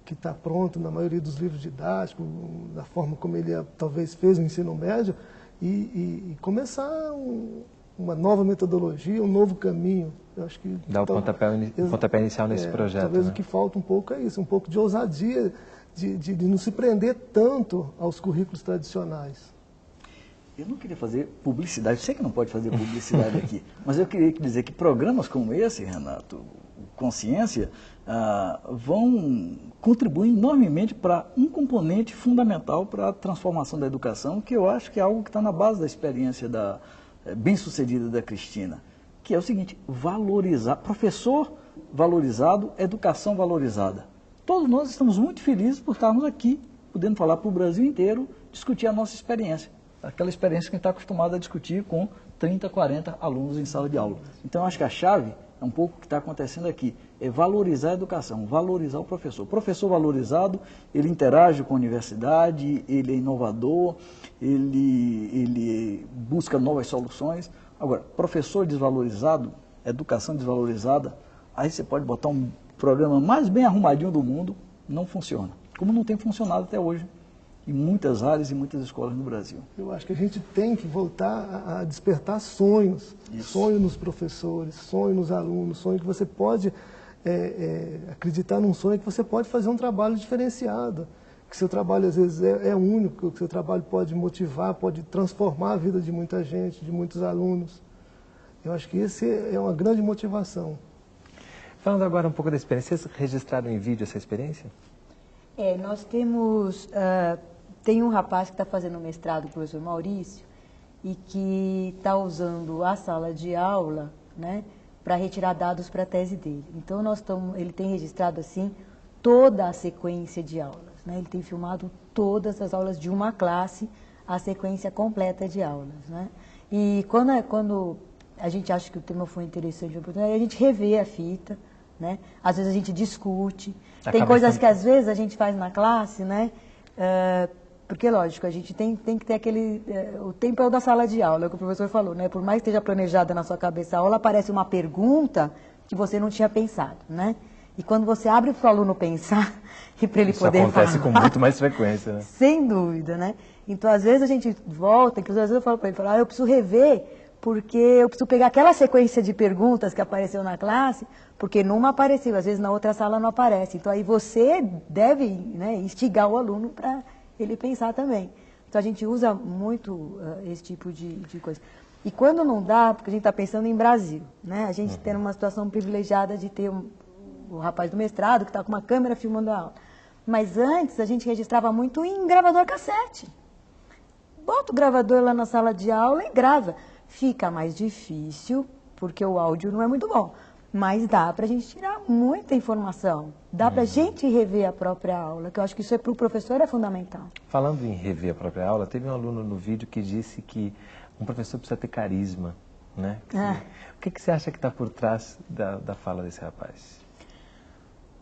que está pronto na maioria dos livros didáticos, da forma como ele talvez fez no ensino médio, e começar uma nova metodologia, um novo caminho. Eu acho que dá o pontapé inicial nesse projeto. Talvez, né? O que falta um pouco é isso, um pouco de ousadia, de não se prender tanto aos currículos tradicionais. Eu não queria fazer publicidade, eu sei que não pode fazer publicidade aqui, mas eu queria dizer que programas como esse, Renato, Consciência, vão contribuir enormemente para um componente fundamental para a transformação da educação, que eu acho que é algo que está na base da experiência bem-sucedida da Cristina, que é o seguinte: valorizar, professor valorizado, educação valorizada. Todos nós estamos muito felizes por estarmos aqui, podendo falar para o Brasil inteiro, discutir a nossa experiência, aquela experiência que a gente está acostumado a discutir com 30, 40 alunos em sala de aula. Então, eu acho que a chave é um pouco o que está acontecendo aqui. é valorizar a educação, valorizar o professor. O professor valorizado, ele interage com a universidade, ele é inovador, ele busca novas soluções. Agora, professor desvalorizado, educação desvalorizada, aí você pode botar um programa mais bem arrumadinho do mundo, não funciona. Como não tem funcionado até hoje em muitas áreas e muitas escolas no Brasil. Eu acho que a gente tem que voltar a despertar sonhos. Isso. Sonho nos professores, sonho nos alunos, sonho que você pode acreditar num sonho, que você pode fazer um trabalho diferenciado. Que seu trabalho às vezes é único, que seu trabalho pode motivar, pode transformar a vida de muita gente, de muitos alunos. Eu acho que esse é uma grande motivação. Falando agora um pouco da experiência, vocês registraram em vídeo essa experiência? Nós temos... tem um rapaz que está fazendo mestrado, o professor Maurício, e que está usando a sala de aula, né, para retirar dados para a tese dele. Então, ele tem registrado, assim, toda a sequência de aulas, né? Ele tem filmado todas as aulas de uma classe, a sequência completa de aulas, né? E quando a gente acha que o tema foi interessante, a gente revê a fita, né? Às vezes a gente discute. Tem coisas que às vezes a gente faz na classe, né? Porque, lógico, a gente tem que ter aquele... o tempo é o da sala de aula, é o que o professor falou, né? Por mais que esteja planejada na sua cabeça a aula, aparece uma pergunta que você não tinha pensado, né? E quando você abre para o aluno pensar e para ele poder falar... Isso acontece com muito mais frequência, né? Sem dúvida, né? Então, às vezes a gente volta, inclusive às vezes eu falo para ele, eu preciso rever, porque eu preciso pegar aquela sequência de perguntas que apareceu na classe, porque numa apareceu, às vezes na outra sala não aparece. Então, aí você deve, né, instigar o aluno para ele pensar também. Então, a gente usa muito esse tipo de coisa. E quando não dá, porque a gente está pensando em Brasil, né? A gente tem uma situação privilegiada de ter o rapaz do mestrado que está com uma câmera filmando a aula. Mas antes, a gente registrava muito em gravador cassete. Bota o gravador lá na sala de aula e grava. Fica mais difícil, porque o áudio não é muito bom. Mas dá para a gente tirar muita informação. Dá para a gente rever a própria aula, que eu acho que isso para o professor é fundamental. Falando em rever a própria aula, teve um aluno no vídeo que disse que um professor precisa ter carisma, né? O que você acha que está por trás da fala desse rapaz?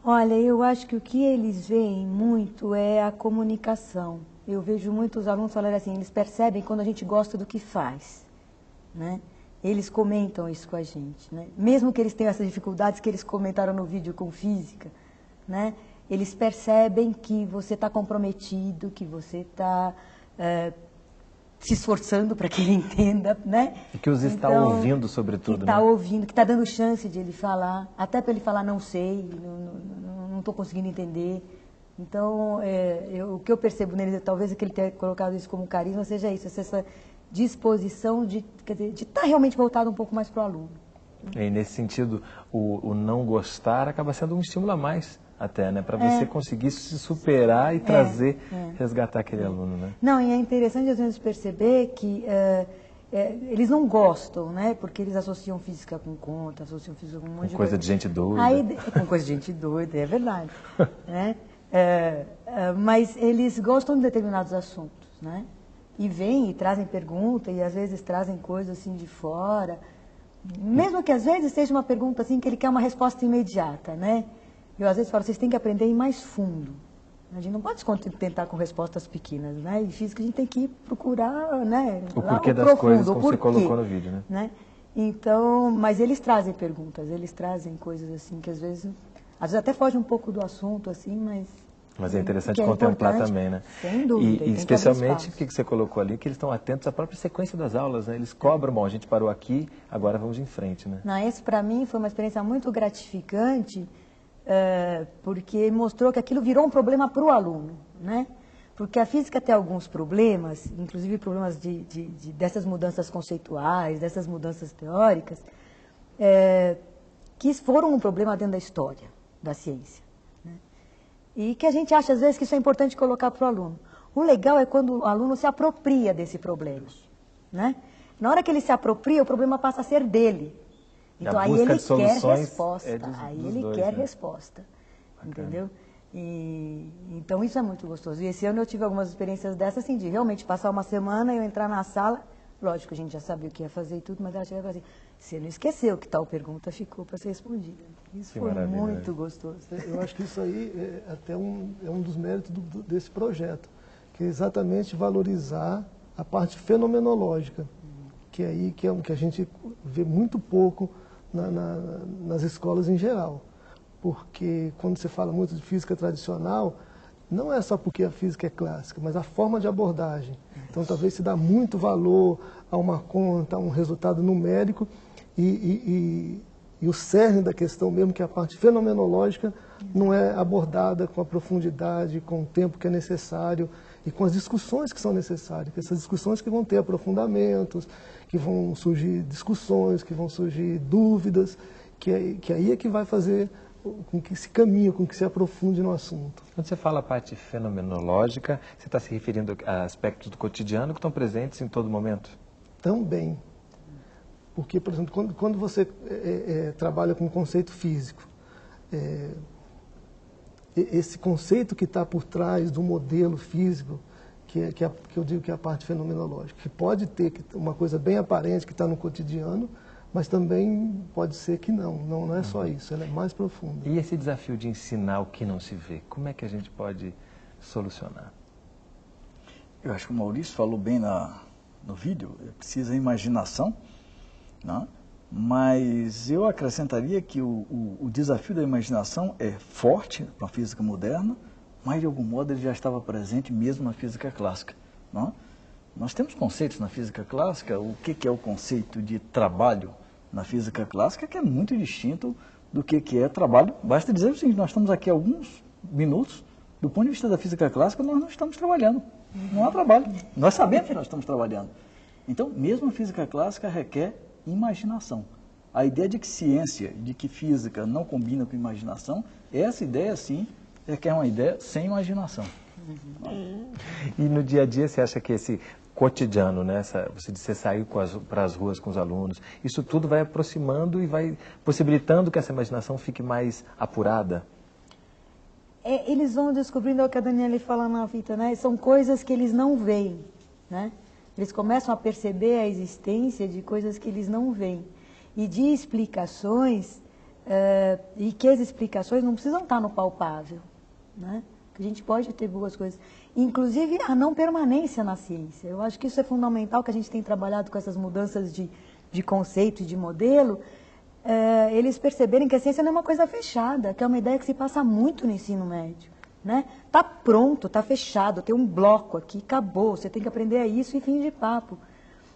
Olha, eu acho que o que eles veem muito é a comunicação. Eu vejo muitos alunos falarem assim, eles percebem quando a gente gosta do que faz, né? Eles comentam isso com a gente, né? Mesmo que eles tenham essas dificuldades que eles comentaram no vídeo com física, né? Eles percebem que você está comprometido, que você está se esforçando para que ele entenda, né? E que os está ouvindo, sobretudo, que está ouvindo, que está dando chance de ele falar, até para ele falar não sei, não estou conseguindo entender. Então, o que eu percebo nele, talvez é que ele tenha colocado isso como carisma, seja isso, essa disposição de estar realmente voltado um pouco mais para o aluno. E nesse sentido, o não gostar acaba sendo um estímulo a mais até, né? Para você conseguir se superar e trazer, resgatar aquele aluno, né? Não, e é interessante às vezes perceber que eles não gostam, né? Porque eles associam física com conta, associam física com um monte de coisa de gente doida. Com coisa de gente doida, é verdade. Né? Mas eles gostam de determinados assuntos, né? E vêm e trazem pergunta, e às vezes trazem coisas assim de fora. Mesmo que às vezes seja uma pergunta assim que ele quer uma resposta imediata, né? Eu às vezes falo, vocês têm que aprender a ir mais fundo. A gente não pode se contentar com respostas pequenas, né? E física a gente tem que procurar, né? O porquê das coisas, como você colocou no vídeo, né? Então, mas eles trazem perguntas, eles trazem coisas assim que às vezes até foge um pouco do assunto, assim, mas é interessante contemplar também, né? Sem dúvida. E especialmente o que você colocou ali, que eles estão atentos à própria sequência das aulas, né? Eles cobram, bom, a gente parou aqui, agora vamos em frente, né? Não, esse para mim foi uma experiência muito gratificante, porque mostrou que aquilo virou um problema para o aluno, né? Porque a física tem alguns problemas, inclusive problemas dessas mudanças conceituais, dessas mudanças teóricas, que foram um problema dentro da história da ciência. E que a gente acha, às vezes, que isso é importante colocar para o aluno. O legal é quando o aluno se apropria desse problema, né? Na hora que ele se apropria, o problema passa a ser dele. Então, aí ele quer resposta. Aí ele quer resposta. Entendeu? Então, isso é muito gostoso. E esse ano eu tive algumas experiências dessas, assim, de realmente passar uma semana, eu entrar na sala, Lógico que a gente já sabia o que ia fazer e tudo, mas ela chegava assim, você não esqueceu que tal pergunta ficou para ser respondida. Isso foi muito gostoso. Eu acho que isso aí é um dos méritos desse projeto, que é exatamente valorizar a parte fenomenológica, que é o que a gente vê muito pouco nas escolas em geral. Porque quando você fala muito de física tradicional, não é só porque a física é clássica, mas a forma de abordagem. Então, talvez se dá muito valor a uma conta, a um resultado numérico, e o cerne da questão mesmo, que é a parte fenomenológica, não é abordada com a profundidade, com o tempo que é necessário e com as discussões que são necessárias. Essas discussões que vão ter aprofundamentos, que vão surgir discussões, que vão surgir dúvidas, que aí é que vai fazer com que se caminhe, com que se aprofunde no assunto. Quando você fala a parte fenomenológica, você está se referindo a aspectos do cotidiano que estão presentes em todo momento? Também. Porque, por exemplo, quando você trabalha com conceito físico, esse conceito que está por trás do modelo físico, que eu digo que é a parte fenomenológica, que pode ter uma coisa bem aparente que está no cotidiano, mas também pode ser que não é só isso, ela é mais profunda. E esse desafio de ensinar o que não se vê, como é que a gente pode solucionar? Eu acho que o Maurício falou bem no vídeo, precisa imaginação, né? Mas eu acrescentaria que o desafio da imaginação é forte para a física moderna, mas de algum modo ele já estava presente mesmo na física clássica, né? Nós temos conceitos na física clássica, o que é o conceito de trabalho na física clássica, que é muito distinto do que é trabalho. Basta dizer o seguinte, nós estamos aqui há alguns minutos, do ponto de vista da física clássica, nós não estamos trabalhando, não há trabalho, nós sabemos que nós estamos trabalhando. Então, mesmo a física clássica requer imaginação. A ideia de que ciência, de que física não combina com imaginação, essa ideia sim requer uma ideia sem imaginação. E no dia a dia você acha que esse cotidiano, né, você sair para as ruas com os alunos, isso tudo vai aproximando e vai possibilitando que essa imaginação fique mais apurada? Eles vão descobrindo, é o que a Daniela fala na fita, né? São coisas que eles não veem, né? Eles começam a perceber a existência de coisas que eles não veem. E de explicações, e que as explicações não precisam estar no palpável, né? Que a gente pode ter boas coisas. Inclusive a não permanência na ciência. Eu acho que isso é fundamental, que a gente tem trabalhado com essas mudanças de conceito e de modelo, eles perceberem que a ciência não é uma coisa fechada, que é uma ideia que se passa muito no ensino médio, né? Tá pronto, tá fechado, tem um bloco aqui, acabou, você tem que aprender a isso e fim de papo.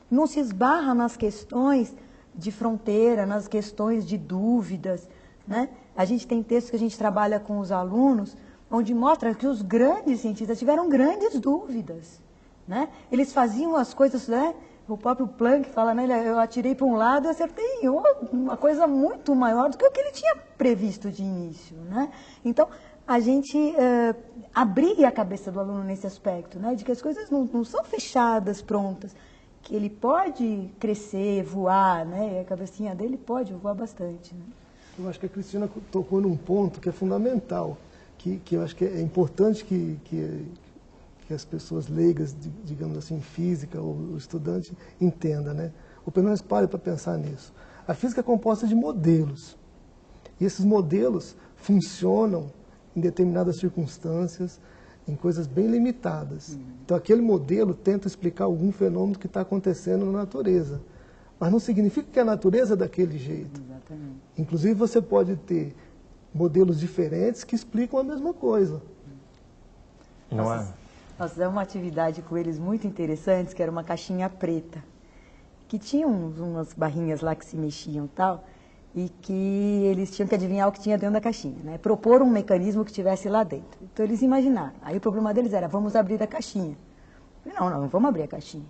Não se esbarra nas questões de fronteira, nas questões de dúvidas, né? A gente tem textos que a gente trabalha com os alunos, onde mostra que os grandes cientistas tiveram grandes dúvidas, né? Eles faziam as coisas, né? O próprio Planck fala, né? Eu atirei para um lado e acertei uma coisa muito maior do que o que ele tinha previsto de início, né? Então, a gente abrir a cabeça do aluno nesse aspecto, né? De que as coisas não são fechadas, prontas, que ele pode crescer, voar, né? E a cabecinha dele pode voar bastante, né? Eu acho que a Cristina tocou num ponto que é fundamental, que eu acho que é importante que as pessoas leigas, digamos assim, física, ou o estudante, entenda, né? Ou pelo menos pare para pensar nisso. A física é composta de modelos. E esses modelos funcionam em determinadas circunstâncias, em coisas bem limitadas. Então, aquele modelo tenta explicar algum fenômeno que está acontecendo na natureza. Mas não significa que a natureza é daquele jeito. Exatamente. Inclusive, você pode ter modelos diferentes que explicam a mesma coisa. Não é? Nós fizemos uma atividade com eles muito interessante, que era uma caixinha preta, que tinha umas barrinhas lá que se mexiam e tal, e que eles tinham que adivinhar o que tinha dentro da caixinha, né? Propor um mecanismo que tivesse lá dentro. Então eles imaginaram. Aí o problema deles era, vamos abrir a caixinha. Eu falei, não vamos abrir a caixinha.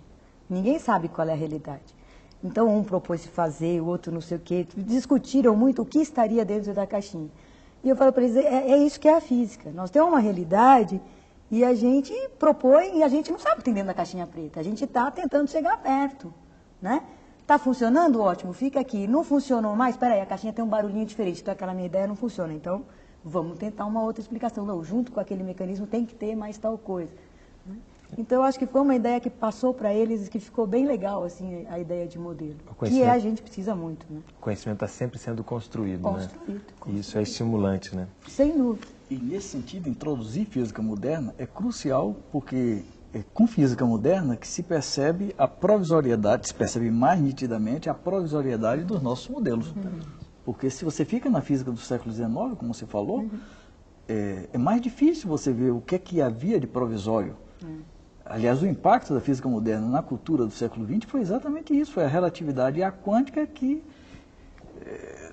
Ninguém sabe qual é a realidade. Então um propôs fazer, o outro não sei o quê. Discutiram muito o que estaria dentro da caixinha. E eu falo para eles, é isso que é a física. Nós temos uma realidade e a gente propõe e a gente não sabe o que tem dentro da caixinha preta. A gente está tentando chegar perto, né? Está funcionando? Ótimo, fica aqui. Não funcionou mais? Espera aí, a caixinha tem um barulhinho diferente, então aquela minha ideia não funciona. Então, vamos tentar uma outra explicação. Não, junto com aquele mecanismo tem que ter mais tal coisa. Então, eu acho que foi uma ideia que passou para eles e que ficou bem legal, assim, a ideia de modelo. Que a gente precisa muito, né? O conhecimento está sempre sendo construído, né? Construído. Isso é estimulante, né? Sem dúvida. E nesse sentido, introduzir física moderna é crucial, porque é com física moderna que se percebe a provisoriedade, se percebe mais nitidamente a provisoriedade dos nossos modelos. Porque se você fica na física do século XIX, como você falou, é mais difícil você ver o que havia de provisório. Aliás, o impacto da física moderna na cultura do século XX foi exatamente isso, foi a relatividade e a quântica que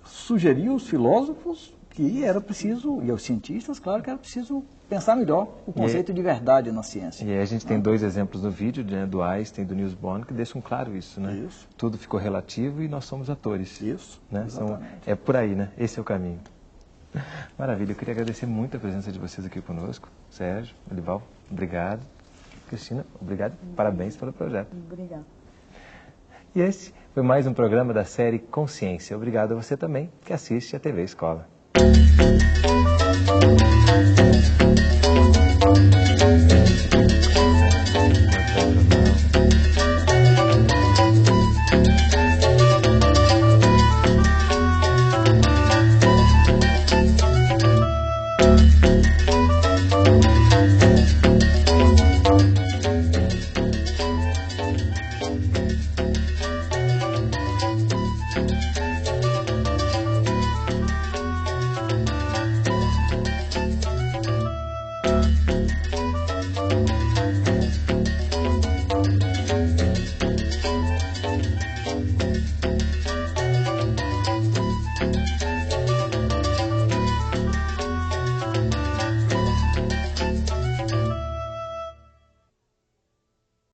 sugeriu aos filósofos que era preciso, e aos cientistas, claro, que era preciso pensar melhor o conceito de verdade na ciência. E aí a gente tem dois exemplos no vídeo, né, do Einstein e do Niels Bohr, que deixam claro isso, né? Isso. Tudo ficou relativo e nós somos atores. Isso, né? Então, é por aí, né? Esse é o caminho. Maravilha, eu queria agradecer muito a presença de vocês aqui conosco. Sérgio, Olival, obrigado. Cristina, obrigado. Parabéns pelo projeto. Obrigada. E esse foi mais um programa da série Consciência. Obrigado a você também que assiste a TV Escola.